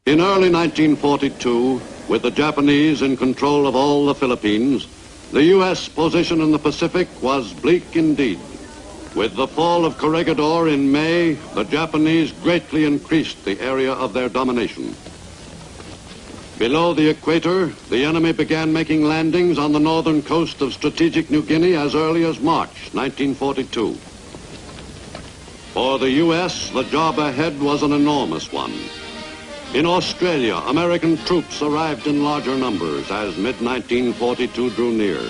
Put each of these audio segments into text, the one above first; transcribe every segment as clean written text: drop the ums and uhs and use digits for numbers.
In early 1942, with the Japanese in control of all the Philippines, the U.S. position in the Pacific was bleak indeed. With the fall of Corregidor in May, the Japanese greatly increased the area of their domination. Below the equator, the enemy began making landings on the northern coast of strategic New Guinea as early as March 1942. For the U.S., the job ahead was an enormous one. In Australia, American troops arrived in larger numbers as mid-1942 drew near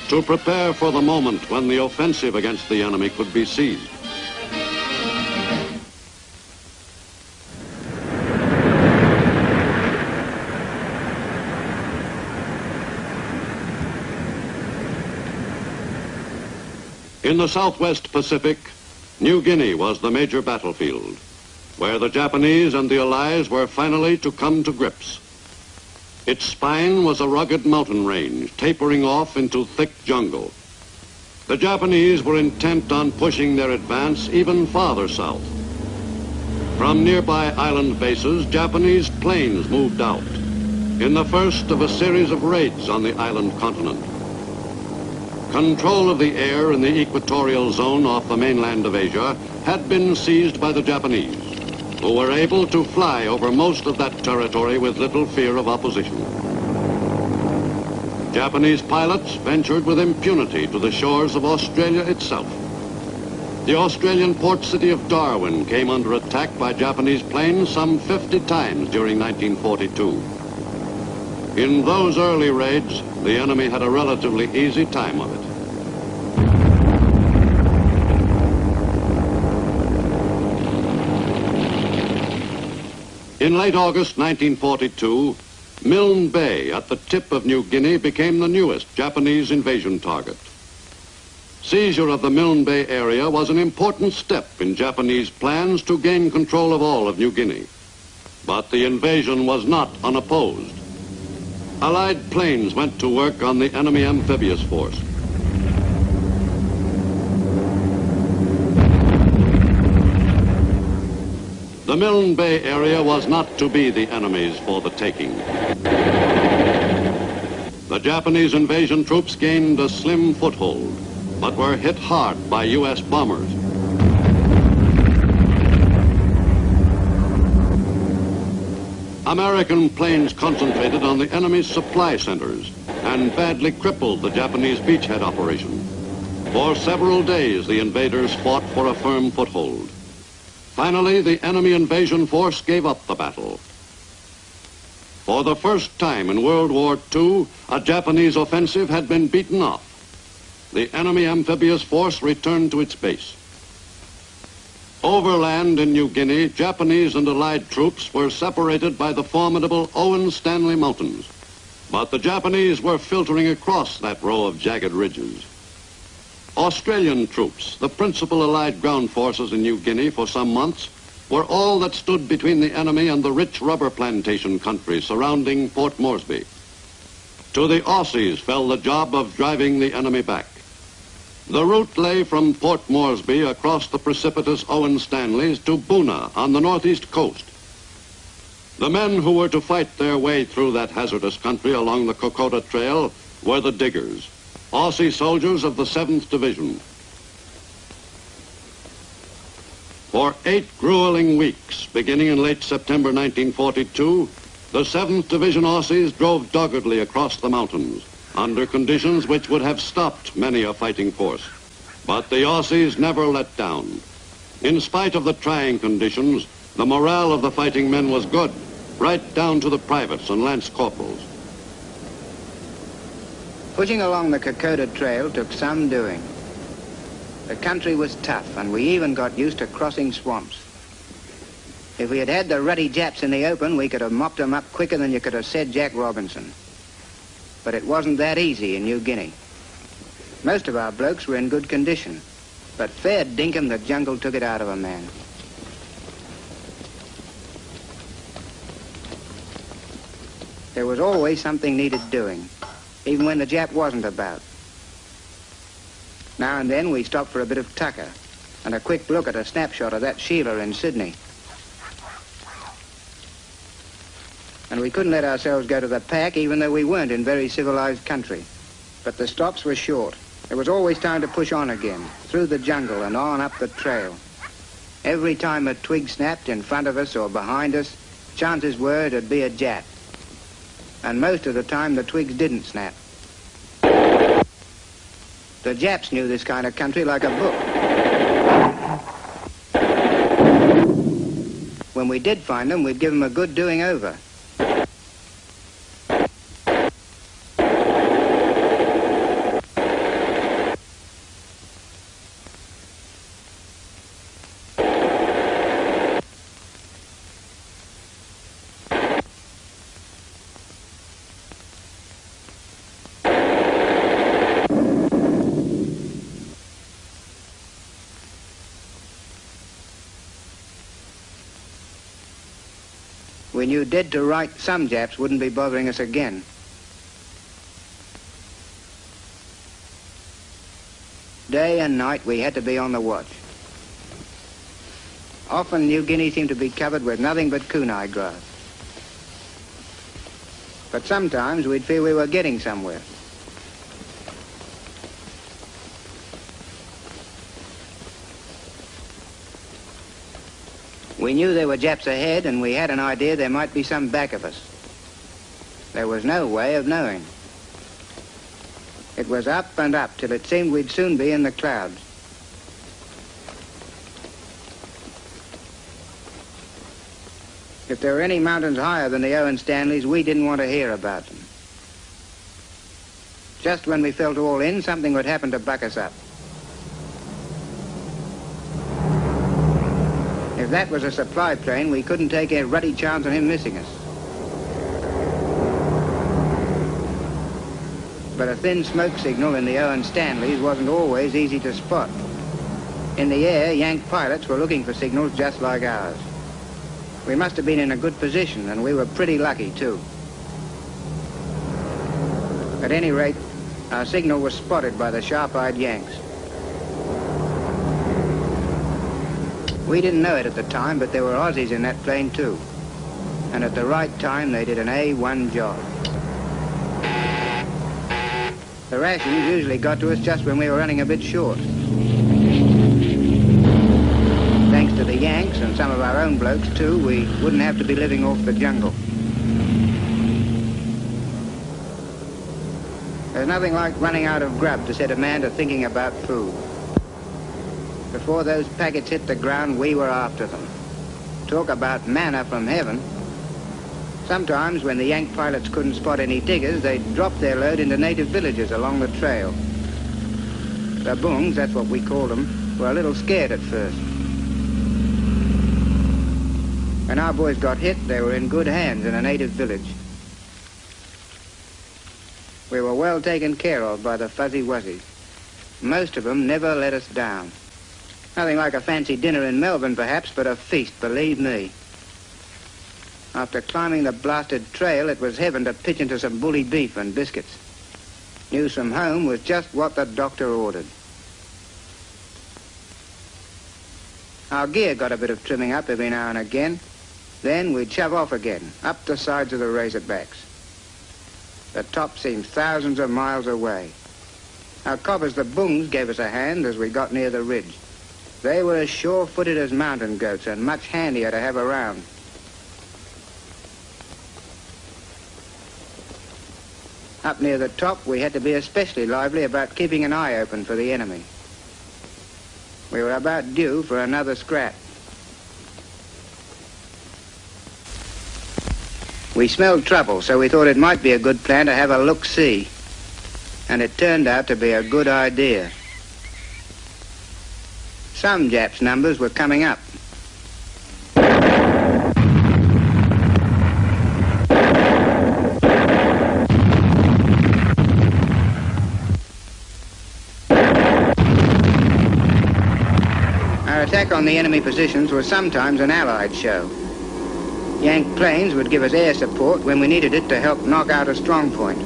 to prepare for the moment when the offensive against the enemy could be seized. In the Southwest Pacific, New Guinea was the major battlefield, where the Japanese and the Allies were finally to come to grips. Its spine was a rugged mountain range, tapering off into thick jungle. The Japanese were intent on pushing their advance even farther south. From nearby island bases, Japanese planes moved out, in the first of a series of raids on the island continent. Control of the air in the equatorial zone off the mainland of Asia had been seized by the Japanese, who were able to fly over most of that territory with little fear of opposition. Japanese pilots ventured with impunity to the shores of Australia itself. The Australian port city of Darwin came under attack by Japanese planes some 50 times during 1942. In those early raids, the enemy had a relatively easy time of it. In late August 1942, Milne Bay at the tip of New Guinea became the newest Japanese invasion target. Seizure of the Milne Bay area was an important step in Japanese plans to gain control of all of New Guinea. But the invasion was not unopposed. Allied planes went to work on the enemy amphibious force. The Milne Bay area was not to be the enemy's for the taking. The Japanese invasion troops gained a slim foothold, but were hit hard by U.S. bombers. American planes concentrated on the enemy's supply centers and badly crippled the Japanese beachhead operation. For several days, the invaders fought for a firm foothold. Finally, the enemy invasion force gave up the battle. For the first time in World War II, a Japanese offensive had been beaten off. The enemy amphibious force returned to its base. Overland in New Guinea, Japanese and Allied troops were separated by the formidable Owen Stanley Mountains. But the Japanese were filtering across that row of jagged ridges. Australian troops, the principal Allied ground forces in New Guinea for some months, were all that stood between the enemy and the rich rubber plantation country surrounding Port Moresby. To the Aussies fell the job of driving the enemy back. The route lay from Port Moresby across the precipitous Owen Stanleys to Boona on the northeast coast. The men who were to fight their way through that hazardous country along the Kokoda Trail were the diggers, Aussie soldiers of the 7th Division. For 8 grueling weeks, beginning in late September 1942, the 7th Division Aussies drove doggedly across the mountains under conditions which would have stopped many a fighting force. But the Aussies never let down. In spite of the trying conditions, the morale of the fighting men was good, right down to the privates and lance corporals. Pushing along the Kokoda Trail took some doing. The country was tough, and we even got used to crossing swamps. If we had had the ruddy Japs in the open, we could have mopped them up quicker than you could have said Jack Robinson. But it wasn't that easy in New Guinea. Most of our blokes were in good condition, but fair dinkum, the jungle took it out of a man. There was always something needed doing, even when the Jap wasn't about. Now and then we stopped for a bit of tucker and a quick look at a snapshot of that Sheila in Sydney. and we couldn't let ourselves go to the pack even though we weren't in very civilized country. But the stops were short. There was always time to push on again, through the jungle and on up the trail. Every time a twig snapped in front of us or behind us, chances were it'd be a Jap. And most of the time the twigs didn't snap. The Japs knew this kind of country like a book. When we did find them, we'd give them a good doing over. We knew dead to right some Japs wouldn't be bothering us again. Day and night we had to be on the watch. Often New Guinea seemed to be covered with nothing but kunai grass. But sometimes we'd feel we were getting somewhere. We knew there were Japs ahead, and we had an idea there might be some back of us. There was no way of knowing. It was up and up till it seemed we'd soon be in the clouds. If there were any mountains higher than the Owen Stanleys, we didn't want to hear about them. Just when we felt all in, something would happen to buck us up. If that was a supply plane, we couldn't take a ruddy chance on him missing us. But a thin smoke signal in the Owen Stanleys wasn't always easy to spot. In the air, Yank pilots were looking for signals just like ours. We must have been in a good position, and we were pretty lucky, too. At any rate, our signal was spotted by the sharp-eyed Yanks. We didn't know it at the time, but there were Aussies in that plane too. And at the right time, they did an A1 job. The rations usually got to us just when we were running a bit short. Thanks to the Yanks and some of our own blokes too, we wouldn't have to be living off the jungle. There's nothing like running out of grub to set a man to thinking about food. Before those packets hit the ground, we were after them. Talk about manna from heaven. Sometimes, when the Yank pilots couldn't spot any diggers, they'd drop their load into native villages along the trail. The bungs, that's what we called them, were a little scared at first. When our boys got hit, they were in good hands in a native village. We were well taken care of by the fuzzy wuzzies. Most of them never let us down. Nothing like a fancy dinner in Melbourne, perhaps, but a feast, believe me. After climbing the blasted trail, it was heaven to pitch into some bully beef and biscuits. News from home was just what the doctor ordered. Our gear got a bit of trimming up every now and again. Then we'd shove off again, up the sides of the Razorbacks. The top seemed thousands of miles away. Our coppers, the bungs, gave us a hand as we got near the ridge. They were as sure-footed as mountain goats and much handier to have around. Up near the top, we had to be especially lively about keeping an eye open for the enemy. We were about due for another scrap. We smelled trouble, so we thought it might be a good plan to have a look-see. And it turned out to be a good idea. Some Japs' numbers were coming up. Our attack on the enemy positions was sometimes an Allied show. Yank planes would give us air support when we needed it to help knock out a strong point.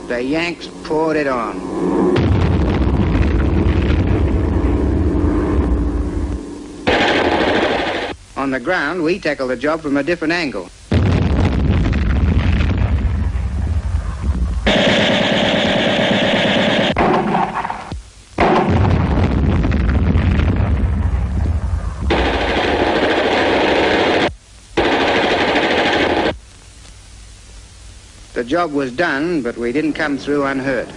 The Yanks poured it on. On the ground, we tackled the job from a different angle. The job was done, but we didn't come through unhurt.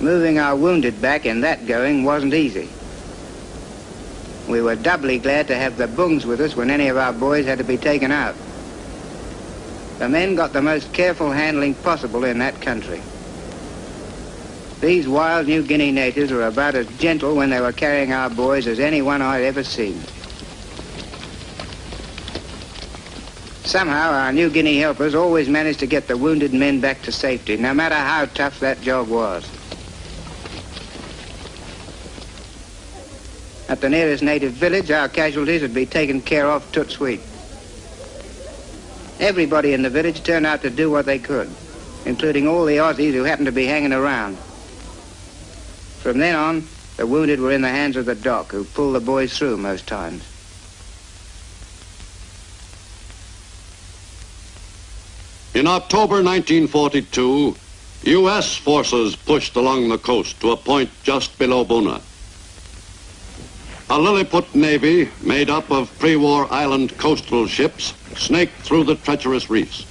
Moving our wounded back in that going wasn't easy. We were doubly glad to have the bungs with us when any of our boys had to be taken out. The men got the most careful handling possible in that country. These wild New Guinea natives were about as gentle when they were carrying our boys as anyone I'd ever seen. Somehow our New Guinea helpers always managed to get the wounded men back to safety, no matter how tough that job was. At the nearest native village, our casualties would be taken care of tout sweet. Everybody in the village turned out to do what they could, including all the Aussies who happened to be hanging around. From then on, the wounded were in the hands of the doc, who pulled the boys through most times. In October 1942, U.S. forces pushed along the coast to a point just below Buna. A Lilliput Navy made up of pre-war island coastal ships snaked through the treacherous reefs.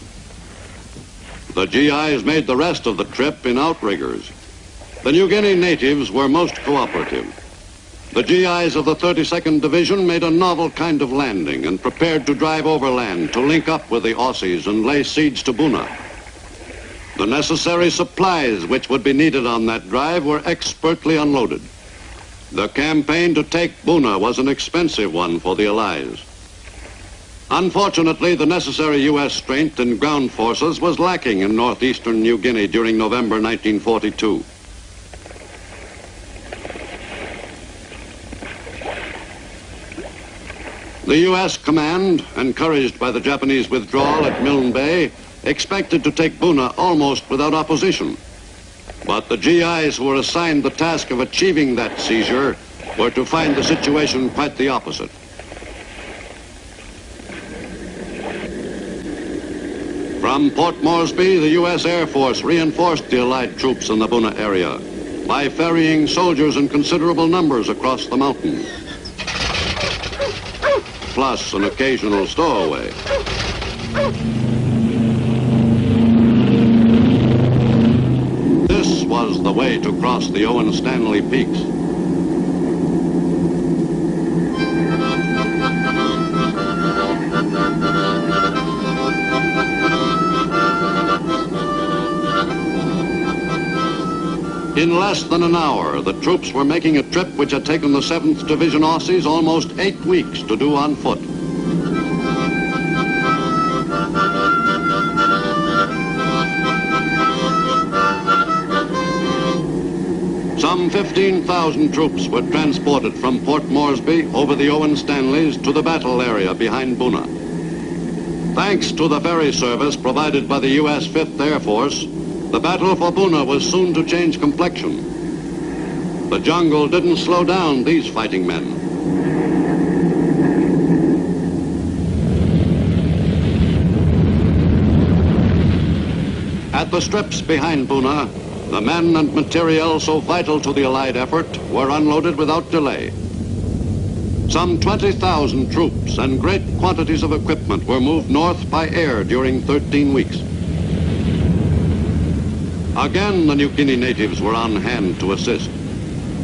The GIs made the rest of the trip in outriggers. The New Guinea natives were most cooperative. The GIs of the 32nd Division made a novel kind of landing and prepared to drive overland to link up with the Aussies and lay siege to Buna. The necessary supplies which would be needed on that drive were expertly unloaded. The campaign to take Buna was an expensive one for the Allies. Unfortunately, the necessary U.S. strength in ground forces was lacking in northeastern New Guinea during November 1942. The U.S. command, encouraged by the Japanese withdrawal at Milne Bay, expected to take Buna almost without opposition. But the GIs who were assigned the task of achieving that seizure were to find the situation quite the opposite. From Port Moresby, the U.S. Air Force reinforced the Allied troops in the Buna area by ferrying soldiers in considerable numbers across the mountains, plus an occasional stowaway. This was the way to cross the Owen Stanley Peaks. In less than an hour, the troops were making a trip which had taken the 7th Division Aussies almost 8 weeks to do on foot. Some 15,000 troops were transported from Port Moresby over the Owen Stanleys to the battle area behind Buna. Thanks to the ferry service provided by the U.S. 5th Air Force, the battle for Buna was soon to change complexion. The jungle didn't slow down these fighting men. At the strips behind Buna, the men and materiel so vital to the Allied effort were unloaded without delay. Some 20,000 troops and great quantities of equipment were moved north by air during 13 weeks. Again, the New Guinea natives were on hand to assist.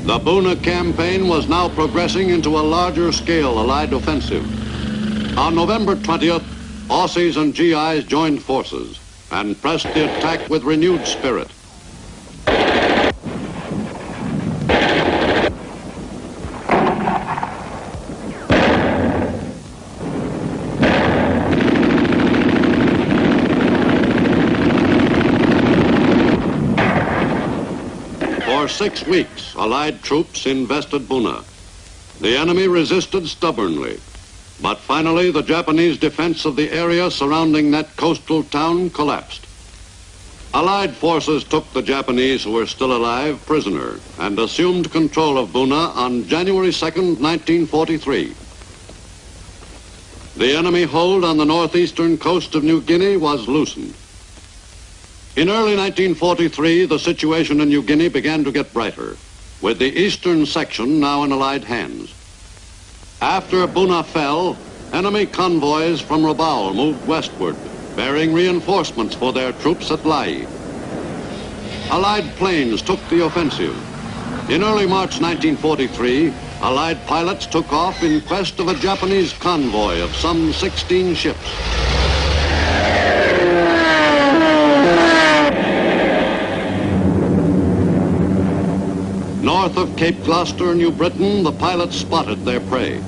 The Buna campaign was now progressing into a larger scale Allied offensive. On November 20th, Aussies and GIs joined forces and pressed the attack with renewed spirit. For 6 weeks, Allied troops invested Buna. The enemy resisted stubbornly, but finally the Japanese defense of the area surrounding that coastal town collapsed. Allied forces took the Japanese who were still alive prisoner and assumed control of Buna on January 2nd, 1943. The enemy hold on the northeastern coast of New Guinea was loosened. In early 1943, the situation in New Guinea began to get brighter, with the eastern section now in Allied hands. After Buna fell, enemy convoys from Rabaul moved westward, bearing reinforcements for their troops at Lai. Allied planes took the offensive. In early March 1943, Allied pilots took off in quest of a Japanese convoy of some 16 ships. North of Cape Gloucester, New Britain, the pilots spotted their prey.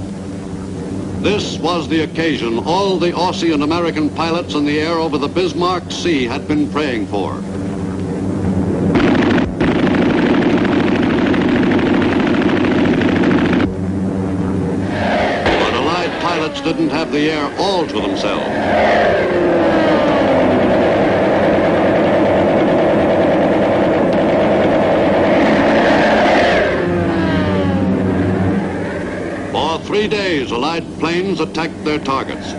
This was the occasion all the Aussie and American pilots in the air over the Bismarck Sea had been praying for. But Allied pilots didn't have the air all to themselves. For 3 days, Allied planes attacked their targets.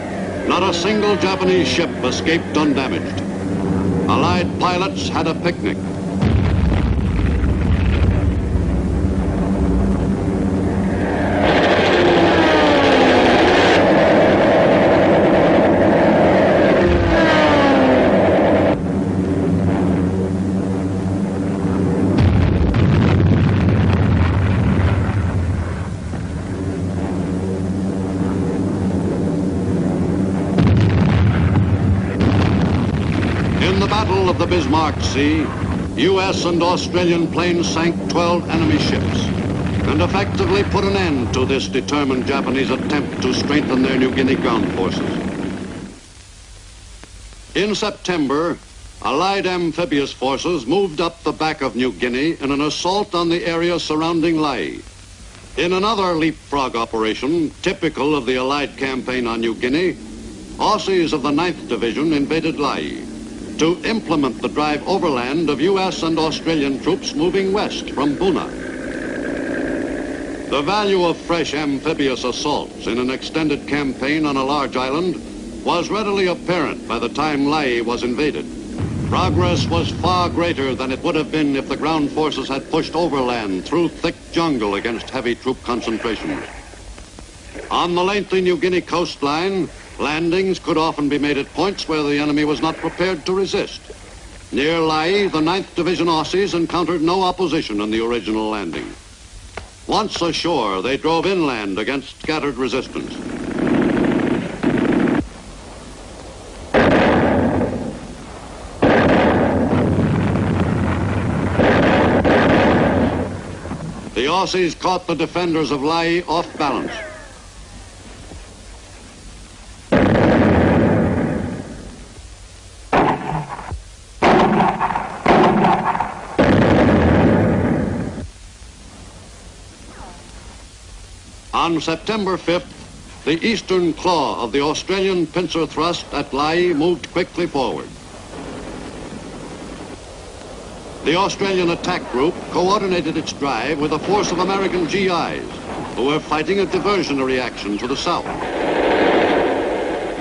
Not a single Japanese ship escaped undamaged. Allied pilots had a picnic. In the Battle of the Bismarck Sea, U.S. and Australian planes sank 12 enemy ships and effectively put an end to this determined Japanese attempt to strengthen their New Guinea ground forces. In September, Allied amphibious forces moved up the back of New Guinea in an assault on the area surrounding Lai. In another leapfrog operation, typical of the Allied campaign on New Guinea, Aussies of the 9th Division invaded Lai to implement the drive overland of U.S. and Australian troops moving west from Buna. The value of fresh amphibious assaults in an extended campaign on a large island was readily apparent by the time Lai was invaded. Progress was far greater than it would have been if the ground forces had pushed overland through thick jungle against heavy troop concentrations. On the lengthy New Guinea coastline, landings could often be made at points where the enemy was not prepared to resist. Near Lai, the 9th Division Aussies encountered no opposition in the original landing. Once ashore, they drove inland against scattered resistance. The Aussies caught the defenders of Lai off balance. On September 5th, the eastern claw of the Australian pincer thrust at Lai moved quickly forward. The Australian attack group coordinated its drive with a force of American GIs who were fighting a diversionary action to the south.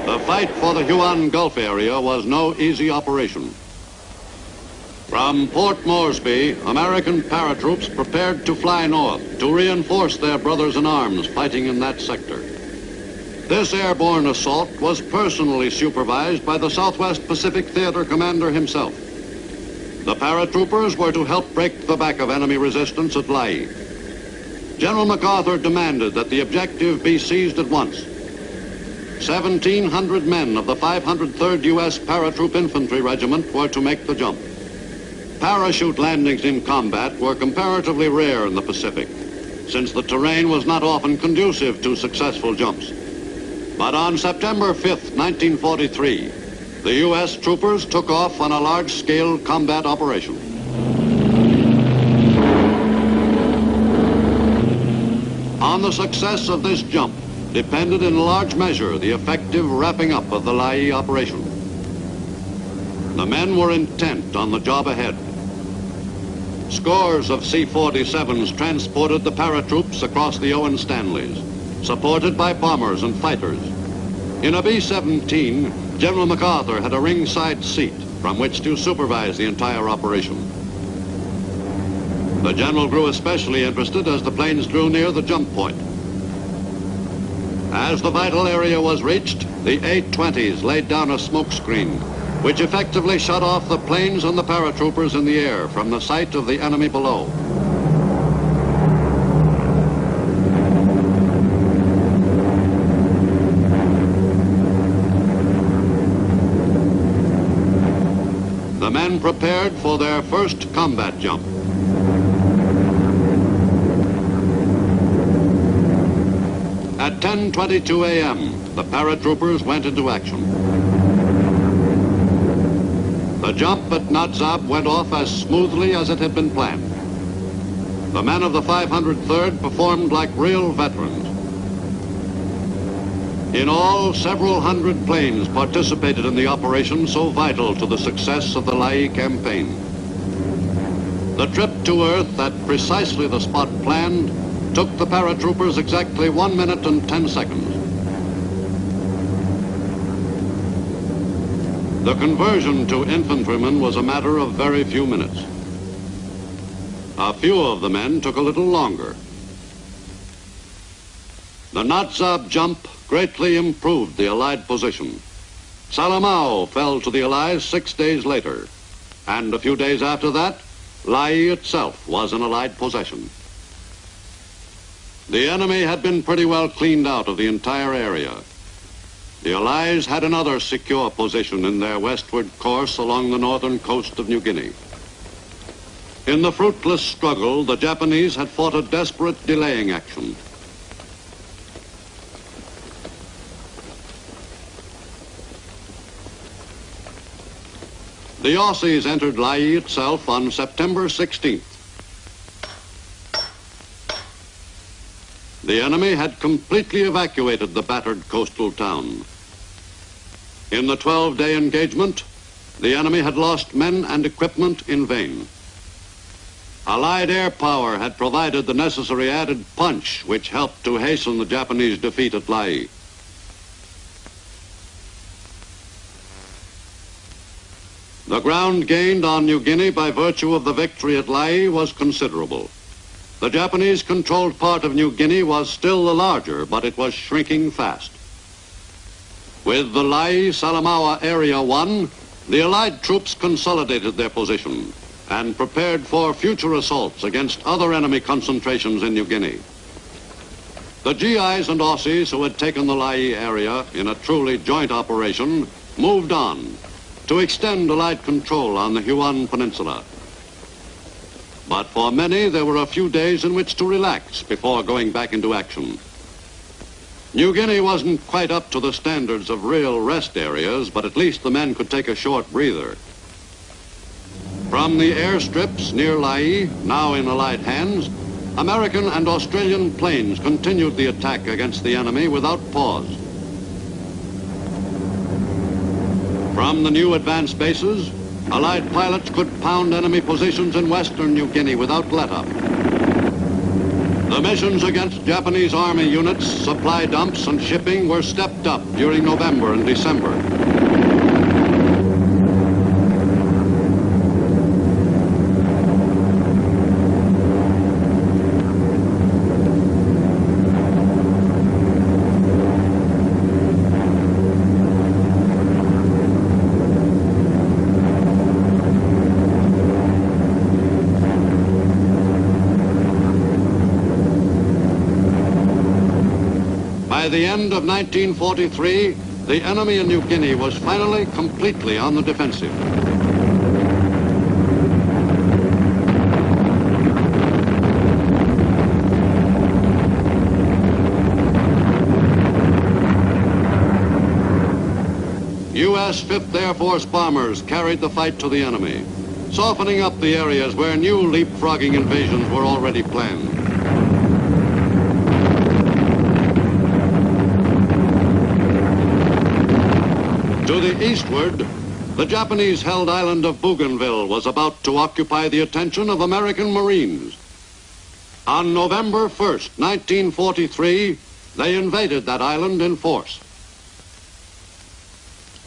The fight for the Huon Gulf area was no easy operation. From Port Moresby, American paratroops prepared to fly north to reinforce their brothers in arms fighting in that sector. This airborne assault was personally supervised by the Southwest Pacific Theater commander himself. The paratroopers were to help break the back of enemy resistance at Lai. General MacArthur demanded that the objective be seized at once. 1,700 men of the 503rd U.S. Paratroop Infantry Regiment were to make the jump. Parachute landings in combat were comparatively rare in the Pacific, since the terrain was not often conducive to successful jumps. But on September 5th, 1943, the U.S. troopers took off on a large-scale combat operation. On the success of this jump depended in large measure the effective wrapping up of the Lai operation. The men were intent on the job ahead. Scores of C-47s transported the paratroops across the Owen Stanleys, supported by bombers and fighters. In a B-17, General MacArthur had a ringside seat from which to supervise the entire operation. The general grew especially interested as the planes drew near the jump point. As the vital area was reached, the A-20s laid down a smoke screen, which effectively shut off the planes and the paratroopers in the air from the sight of the enemy below. The men prepared for their first combat jump. At 10:22 a.m., the paratroopers went into action. The jump at Natzab went off as smoothly as it had been planned. The men of the 503rd performed like real veterans. In all, several hundred planes participated in the operation so vital to the success of the Lae campaign. The trip to Earth at precisely the spot planned took the paratroopers exactly 1 minute and 10 seconds. The conversion to infantrymen was a matter of very few minutes. A few of the men took a little longer. The Natzab jump greatly improved the Allied position. Salamau fell to the Allies 6 days later, and a few days after that, Lae itself was an Allied possession. The enemy had been pretty well cleaned out of the entire area. The Allies had another secure position in their westward course along the northern coast of New Guinea. In the fruitless struggle, the Japanese had fought a desperate delaying action. The Aussies entered Lae itself on September 16th. The enemy had completely evacuated the battered coastal town. In the 12-day engagement, the enemy had lost men and equipment in vain. Allied air power had provided the necessary added punch which helped to hasten the Japanese defeat at Lae. The ground gained on New Guinea by virtue of the victory at Lae was considerable. The Japanese-controlled part of New Guinea was still the larger, but it was shrinking fast. With the Lae-Salamaua Area 1, the Allied troops consolidated their position and prepared for future assaults against other enemy concentrations in New Guinea. The GIs and Aussies who had taken the Lae area in a truly joint operation moved on to extend Allied control on the Huon Peninsula. But for many, there were a few days in which to relax before going back into action. New Guinea wasn't quite up to the standards of real rest areas, but at least the men could take a short breather. From the airstrips near Lae, now in Allied hands, American and Australian planes continued the attack against the enemy without pause. From the new advanced bases, Allied pilots could pound enemy positions in western New Guinea without let-up. The missions against Japanese Army units, supply dumps, and shipping were stepped up during November and December. By the end of 1943, the enemy in New Guinea was finally completely on the defensive. U.S. 5th Air Force bombers carried the fight to the enemy, softening up the areas where new leapfrogging invasions were already planned. To the eastward, The Japanese-held island of Bougainville was about to occupy the attention of American Marines. On November 1st, 1943, they invaded that island in force.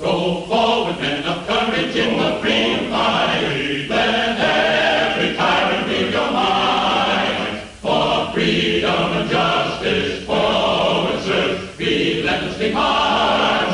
Go forward, men of courage, in the freedom fight. Let every tyrant feel your might. For freedom and justice, forward, sirs, relentlessly march.